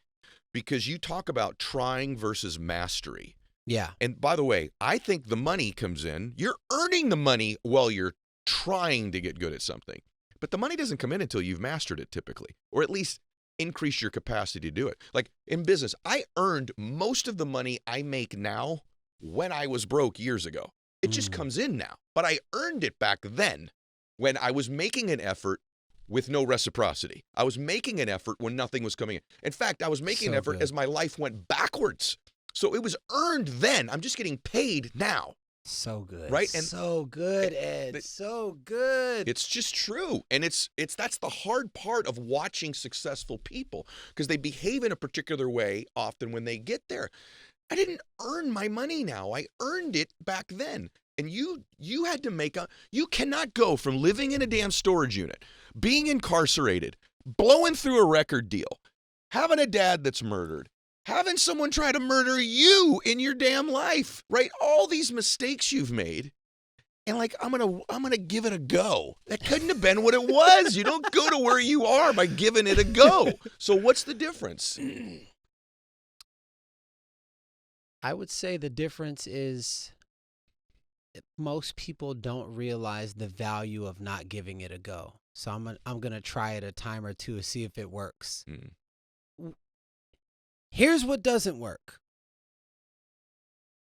Because you talk about trying versus mastery. Yeah. And by the way, I think the money comes in. You're earning the money while you're trying to get good at something. But the money doesn't come in until you've mastered it typically, or at least increase your capacity to do it. Like in business, I earned most of the money I make now when I was broke years ago. It just comes in now. But I earned it back then when I was making an effort with no reciprocity. I was making an effort when nothing was coming in. In fact, I was making an effort as my life went backwards. So it was earned then. I'm just getting paid now. So good. Right? And so good, Ed. So good. It's just true. And that's the hard part of watching successful people, because they behave in a particular way often when they get there. I didn't earn my money now. I earned it back then. And you had to you cannot go from living in a damn storage unit, being incarcerated, blowing through a record deal, having a dad that's murdered, having someone try to murder you in your damn life, right? All these mistakes you've made. And like, I'm gonna give it a go. That couldn't have been what it was. You don't go to where you are by giving it a go. So what's the difference? I would say the difference is most people don't realize the value of not giving it a go. So I'm gonna try it a time or two to see if it works. Here's what doesn't work.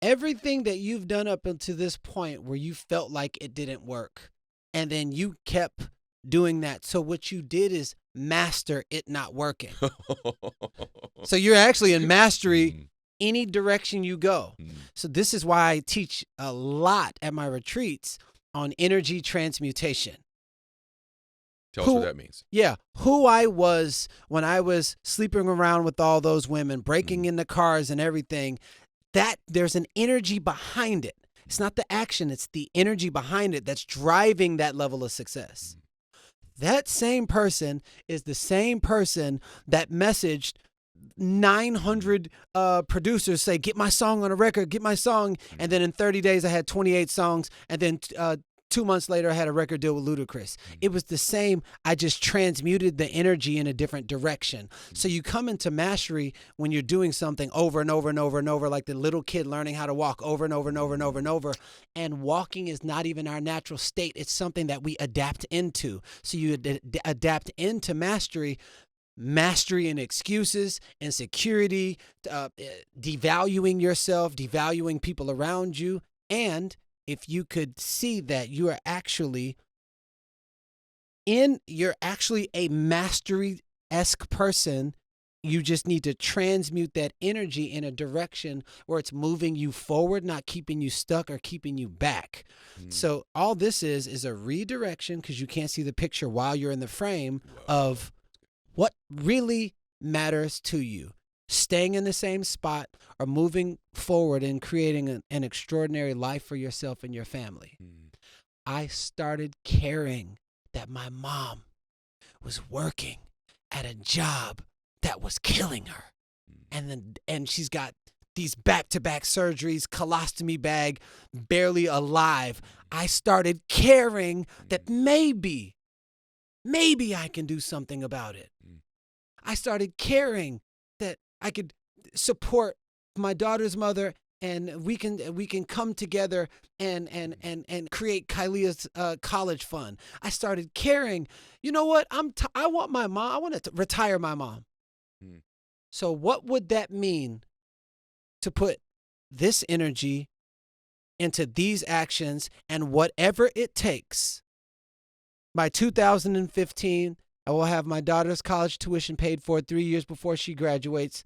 Everything that you've done up until this point where you felt like it didn't work, and then you kept doing that. So what you did is master it not working. So you're actually in mastery any direction you go. So this is why I teach a lot at my retreats on energy transmutation. Tell us what that means. Yeah. Who I was when I was sleeping around with all those women, breaking into cars and everything, that there's an energy behind it. It's not the action, it's the energy behind it that's driving that level of success. That same person is the same person that messaged 900 producers say, get my song on a record, get my song. And then in 30 days, I had 28 songs. And then 2 months later, I had a record deal with LUDACRIS. It was the same. I just transmuted the energy in a different direction. So you come into mastery when you're doing something over and over and over and over, like the little kid learning how to walk over and over and over and over and over. And walking is not even our natural state. It's something that we adapt into. So you adapt into mastery. Mastery in excuses, insecurity, devaluing yourself, devaluing people around you. And if you could see that you're actually a mastery-esque person, you just need to transmute that energy in a direction where it's moving you forward, not keeping you stuck or keeping you back. So all this is a redirection, because you can't see the picture while you're in the frame of what really matters to you. Staying in the same spot or moving forward and creating an extraordinary life for yourself and your family. I started caring that my mom was working at a job that was killing her. And she's got these back-to-back surgeries, colostomy bag, barely alive. I started caring that maybe I can do something about it. I started caring that I could support my daughter's mother, and we can come together and create Kylia's college fund. I started caring. You know what? I want my mom. I want to retire my mom. So what would that mean to put this energy into these actions, and whatever it takes? By 2015, I will have my daughter's college tuition paid for 3 years before she graduates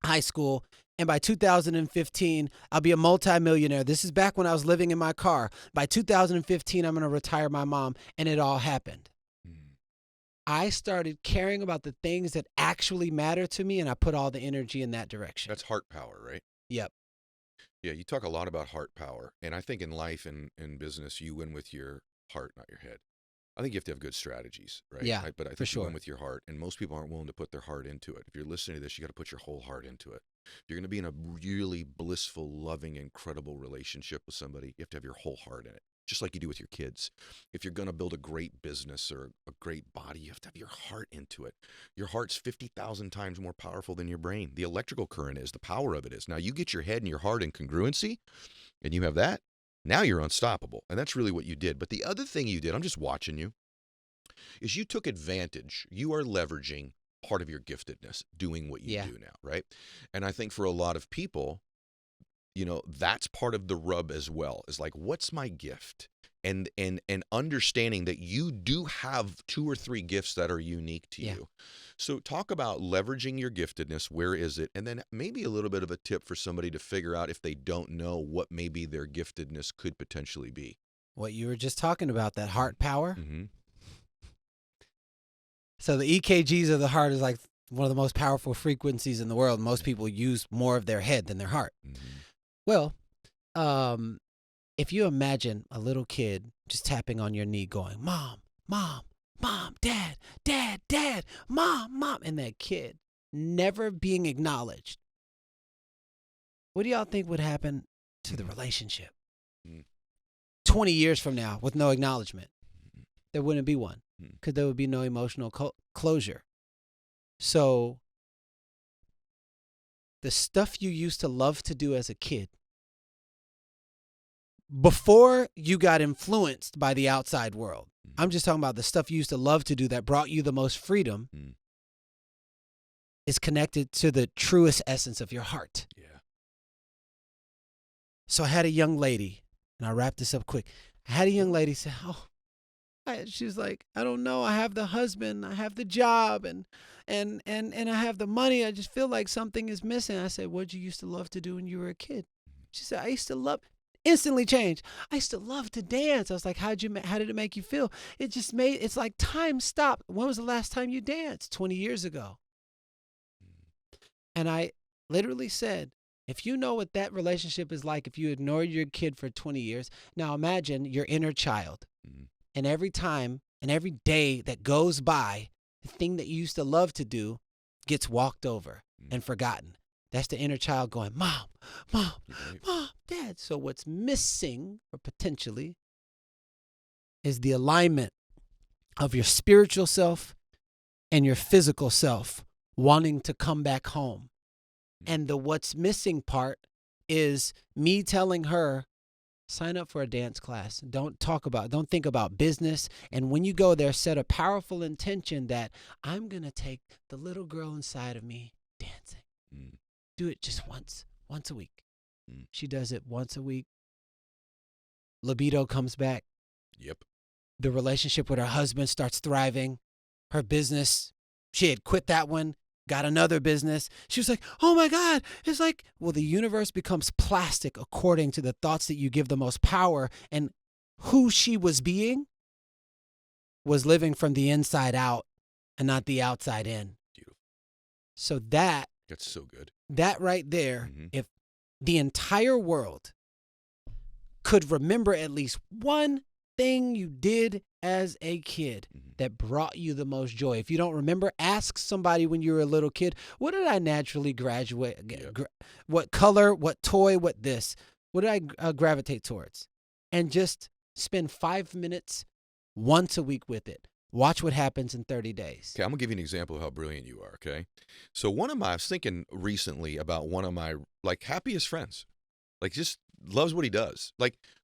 high school. And by 2015, I'll be a multimillionaire. This is back when I was living in my car. By 2015, I'm going to retire my mom. And it all happened. I started caring about the things that actually matter to me, and I put all the energy in that direction. That's heart power, right? Yep. Yeah, you talk a lot about heart power. And I think in life and in business, you win with your heart, not your head. I think you have to have good strategies, right? Yeah, But I think for sure. you win with your heart, and most people aren't willing to put their heart into it. If you're listening to this, you got to put your whole heart into it. If you're going to be in a really blissful, loving, incredible relationship with somebody, you have to have your whole heart in it, just like you do with your kids. If you're going to build a great business or a great body, you have to have your heart into it. Your heart's 50,000 times more powerful than your brain. The electrical current is, the power of it is. Now, you get your head and your heart in congruency, and you have that, now you're unstoppable. And that's really what you did. But the other thing you did, I'm just watching you, is you took advantage. You are leveraging part of your giftedness, doing what you do now, right? And I think for a lot of people, that's part of the rub as well, is like, what's my gift? And understanding that you do have 2 or 3 gifts that are unique to you. So talk about leveraging your giftedness. Where is it? And then maybe a little bit of a tip for somebody to figure out, if they don't know, what maybe their giftedness could potentially be. What you were just talking about, that heart power. Mm-hmm. So the EKGs of the heart is like one of the most powerful frequencies in the world. Most people use more of their head than their heart. Well, if you imagine a little kid just tapping on your knee going, Mom, Mom, Mom, Dad, Dad, Dad, Mom, Mom, and that kid never being acknowledged, what do y'all think would happen to the relationship? 20 years from now with no acknowledgement? There wouldn't be one, because there would be no emotional closure. So the stuff you used to love to do as a kid, before you got influenced by the outside world, I'm just talking about the stuff you used to love to do that brought you the most freedom. is connected to the truest essence of your heart. Yeah. So I had a young lady, and I'll wrap this up quick. I had a young lady say, she was like, I don't know. I have the husband, I have the job, and I have the money. I just feel like something is missing. I said, what'd you used to love to do when you were a kid? She said, I used to love, instantly changed. I used to love to dance. I was like, how did it make you feel? It's like time stopped. When was the last time you danced? 20 years ago. And I literally said, if you know what that relationship is like, if you ignored your kid for 20 years, now imagine your inner child. And every time and every day that goes by, the thing that you used to love to do gets walked over and forgotten. That's the inner child going, Mom, Mom, Mom, Dad. So what's missing, or potentially, is the alignment of your spiritual self and your physical self wanting to come back home. And the what's missing part is me telling her, sign up for a dance class. Don't think about business. And when you go there, set a powerful intention that I'm going to take the little girl inside of me dancing. Do it just once a week. She does it once a week. Libido comes back. Yep. The relationship with her husband starts thriving. Her business, she had quit that one, got another business. She was like, oh my God. It's like, well, the universe becomes plastic according to the thoughts that you give the most power. And who she was being was living from the inside out and not the outside in. Beautiful. So that's so good. That right there, if the entire world could remember at least one thing you did as a kid that brought you the most joy. If you don't remember, ask somebody when you were a little kid, what did I naturally what color, what toy, what this? What did I gravitate towards? And just spend 5 minutes once a week with it. Watch what happens in 30 days. Okay, I'm going to give you an example of how brilliant you are, okay? So I was thinking recently about one of my, happiest friends. Just loves what he does.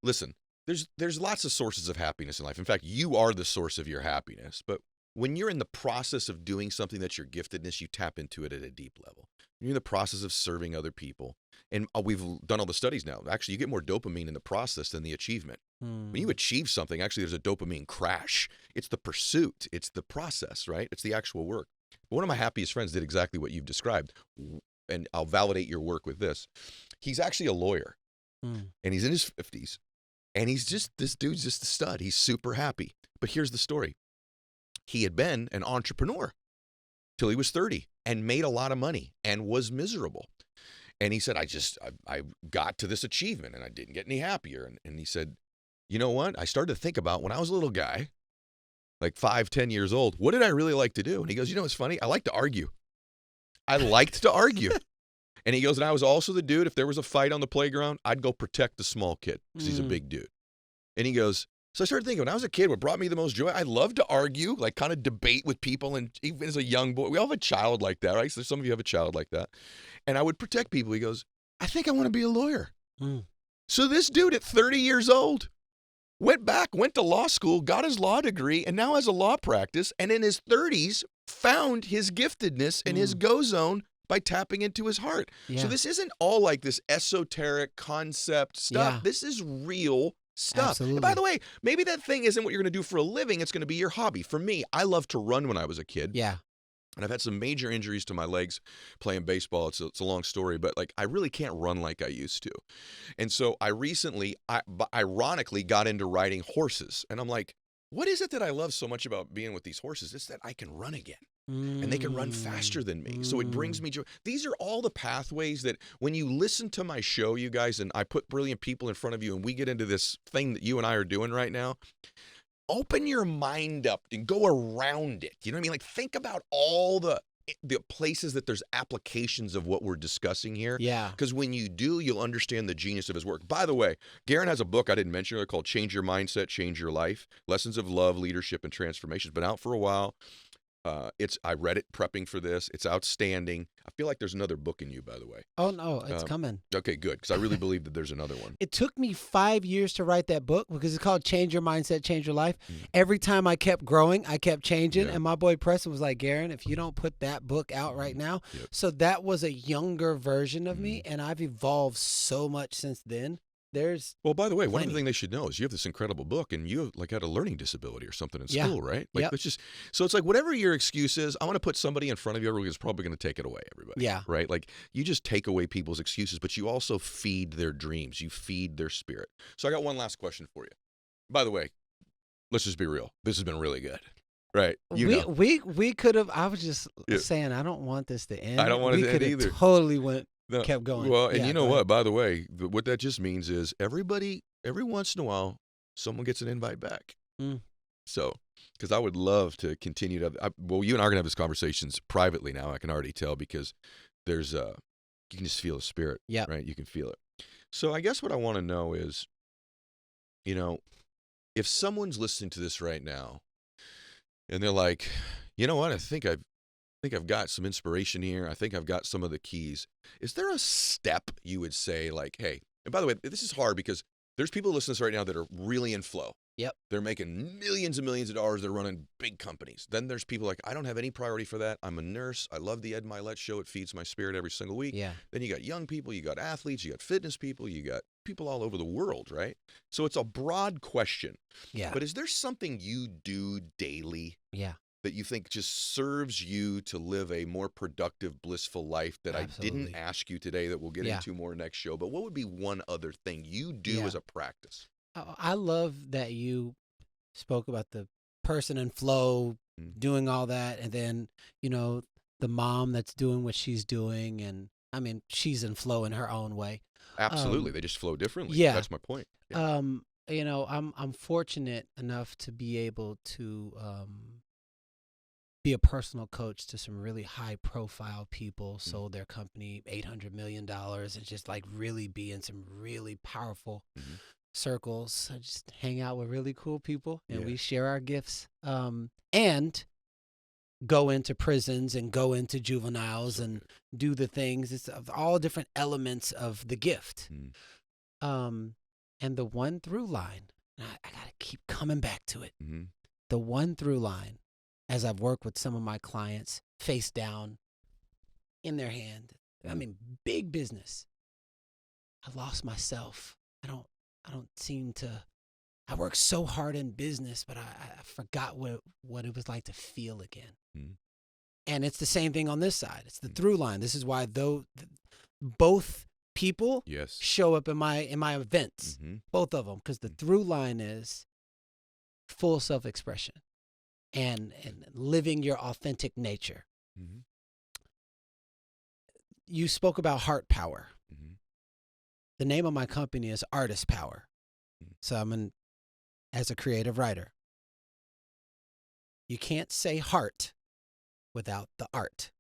Listen, there's lots of sources of happiness in life. In fact, you are the source of your happiness. But when you're in the process of doing something that's your giftedness, you tap into it at a deep level. You're in the process of serving other people. And we've done all the studies now. Actually, you get more dopamine in the process than the achievement. When you achieve something, actually, there's a dopamine crash. It's the pursuit. It's the process, right? It's the actual work. One of my happiest friends did exactly what you've described. And I'll validate your work with this. He's actually a lawyer. And he's in his 50s. And this dude's just a stud. He's super happy. But here's the story. He had been an entrepreneur till he was 30 and made a lot of money and was miserable. And he said, I got to this achievement and I didn't get any happier. And he said, you know what? I started to think about when I was a little guy, 5-10 years old, what did I really like to do? And he goes, you know what's funny? I like to argue. I liked to argue. And he goes, and I was also the dude, if there was a fight on the playground, I'd go protect the small kid because he's a big dude. And he goes, so I started thinking, when I was a kid, what brought me the most joy, I loved to argue, kind of debate with people. And even as a young boy, we all have a child like that, right? So some of you have a child like that. And I would protect people. He goes, I think I want to be a lawyer. So this dude at 30 years old went to law school, got his law degree, and now has a law practice. And in his 30s, found his giftedness and his go zone by tapping into his heart. Yeah. So this isn't all this esoteric concept stuff. Yeah. This is real stuff. Absolutely. And by the way, maybe that thing isn't what you're going to do for a living. It's going to be your hobby. For me, I loved to run when I was a kid. Yeah. And I've had some major injuries to my legs playing baseball. It's a long story, but I really can't run like I used to. And so I recently, ironically, got into riding horses. And I'm like, what is it that I love so much about being with these horses? It's that I can run again. And they can run faster than me. So it brings me joy. These are all the pathways that when you listen to my show, you guys, and I put brilliant people in front of you and we get into this thing that you and I are doing right now, open your mind up and go around it. You know what I mean? Think about all the places that there's applications of what we're discussing here. Yeah. Because when you do, you'll understand the genius of his work. By the way, Garrain has a book I didn't mention earlier called Change Your Mindset, Change Your Life, Lessons of Love, Leadership, and Transformation. It's been out for a while. I read it prepping for this. It's outstanding. I feel like there's another book in you, by the way. Oh, no, it's coming. Okay, good, because I really believe that there's another one. It took me 5 years to write that book because it's called Change Your Mindset, Change Your Life. Every time I kept growing, I kept changing. And my boy Preston was like, Garrain, if you don't put that book out right now. So that was a younger version of me, and I've evolved so much since then. Well, by the way, one of the things they should know is you have this incredible book, and you like had a learning disability or something in school, right? Like let's just so it's like whatever your excuse is, I want to put somebody in front of you who's probably going to take it away. Everybody, right? Like you just take away people's excuses, but you also feed their dreams, you feed their spirit. So I got one last question for you. By the way, let's just be real. This has been really good. Right. We could have, I was just saying, I don't want this to end. I don't want it to end either. Totally kept going. Well, and you know what, by the way, what that just means is every once in a while, someone gets an invite back. So, because I would love to continue to, well, you and I are going to have these conversations privately now, I can already tell, because there's, you can just feel the spirit, right? You can feel it. So I guess what I want to know is, you know, if someone's listening to this right now, and they're like, you know what, I think I've got some inspiration here. I think I've got some of the keys. Is there a step you would say like, hey, and by the way, this is hard because there's people listening to this right now that are really in flow. They're making millions and millions of dollars. They're running big companies. Then there's people like, I don't have any priority for that. I'm a nurse. I love the Ed Mylett show. It feeds my spirit every single week. Then you got young people, you got athletes, you got fitness people, you got people all over the world, right? So it's a broad question. But is there something you do daily that you think just serves you to live a more productive, blissful life that I didn't ask you today that we'll get into more next show? But what would be one other thing you do as a practice? I love that you spoke about the person in flow, doing all that, and then, you know, the mom that's doing what she's doing, and I mean, she's in flow in her own way. Absolutely. They just flow differently. That's my point. You know, I'm fortunate enough to be able to be a personal coach to some really high profile people, sold their company $800 million, and just like really be in some really powerful circles. I just hang out with really cool people, and we share our gifts, and go into prisons and go into juveniles and do the things. It's all different elements of the gift. And the one through line, I got to keep coming back to it. The one through line, as I've worked with some of my clients, face down, in their hand. I mean, big business. I lost myself. I don't seem to. I worked so hard in business, but I forgot what it was like to feel again. And it's the same thing on this side. It's the through line. This is why both people show up in my events, both of them, because the through line is full self-expression and living your authentic nature. You spoke about heart power. The name of my company is Artist Power. So I'm as a creative writer. You can't say heart without the art.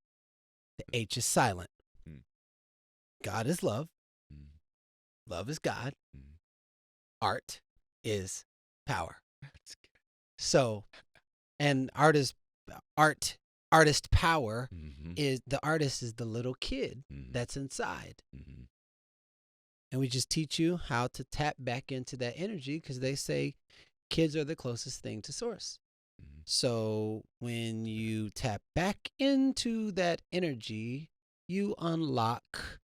The H is silent. God is love. Love is God. Art is power. So, and artist power is the artist is the little kid that's inside. And we just teach you how to tap back into that energy, because they say kids are the closest thing to source. So when you tap back into that energy, you unlock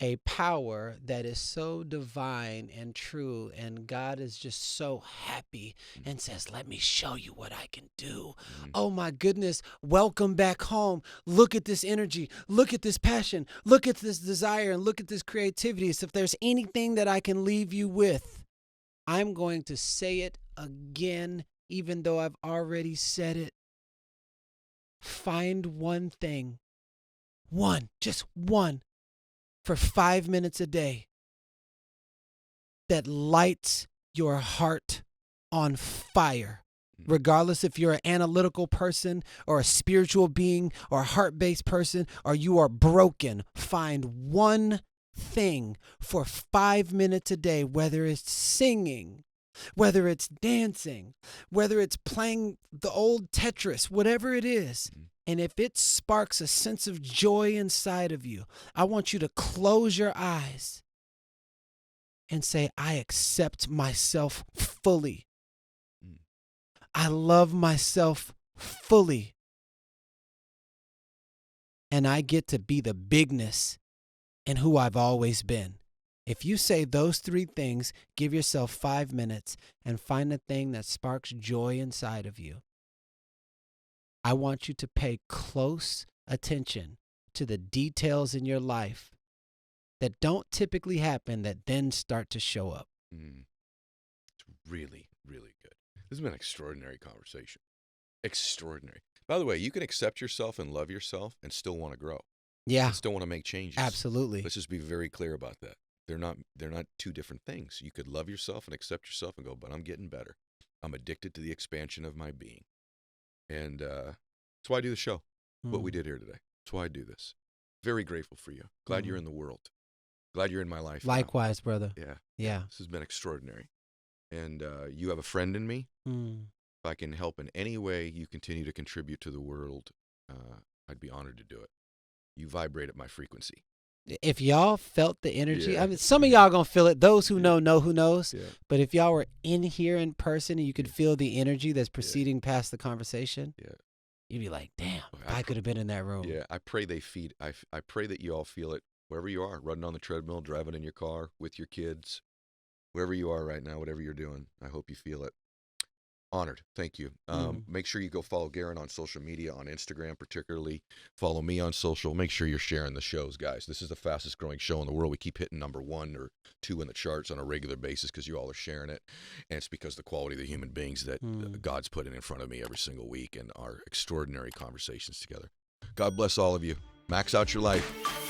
a power that is so divine and true, and God is just so happy and says, let me show you what I can do. Oh my goodness, welcome back home. Look at this energy, look at this passion, look at this desire, and look at this creativity. So if there's anything that I can leave you with, I'm going to say it again, even though I've already said it. Find one thing, just one, for 5 minutes a day that lights your heart on fire. Regardless if you're an analytical person or a spiritual being or a heart-based person, or you are broken, find one thing for 5 minutes a day, whether it's singing, whether it's dancing, whether it's playing the old Tetris, whatever it is. And if it sparks a sense of joy inside of you, I want you to close your eyes and say, I accept myself fully. I love myself fully. And I get to be the bigness in who I've always been. If you say those 3 things, give yourself 5 minutes and find a thing that sparks joy inside of you. I want you to pay close attention to the details in your life that don't typically happen that then start to show up. It's really, really good. This has been an extraordinary conversation. Extraordinary. By the way, you can accept yourself and love yourself and still want to grow. Yeah. And still want to make changes. Absolutely. Let's just be very clear about that. They're not 2 different things. You could love yourself and accept yourself and go, but I'm getting better. I'm addicted to the expansion of my being. And that's why I do the show, what we did here today. That's why I do this. Very grateful for you. Glad you're in the world. Glad you're in my life. Likewise, brother. Yeah. This has been extraordinary. And you have a friend in me. If I can help in any way you continue to contribute to the world, I'd be honored to do it. You vibrate at my frequency. If y'all felt the energy, I mean, some of y'all gonna feel it. Those who know who knows. Yeah. But if y'all were in here in person and you could feel the energy that's proceeding past the conversation, you'd be like, damn, I could have been in that room. Yeah, I pray I pray that you all feel it wherever you are, running on the treadmill, driving in your car, with your kids, wherever you are right now, whatever you're doing. I hope you feel it. Honored. Thank you. Make sure you go follow Garrain on social media, on Instagram particularly. Follow me on social. Make sure you're sharing the shows, guys. This is the fastest growing show in the world. We keep hitting number 1 or 2 in the charts on a regular basis because you all are sharing it. And it's because of the quality of the human beings that God's putting in front of me every single week and our extraordinary conversations together. God bless all of you. Max out your life.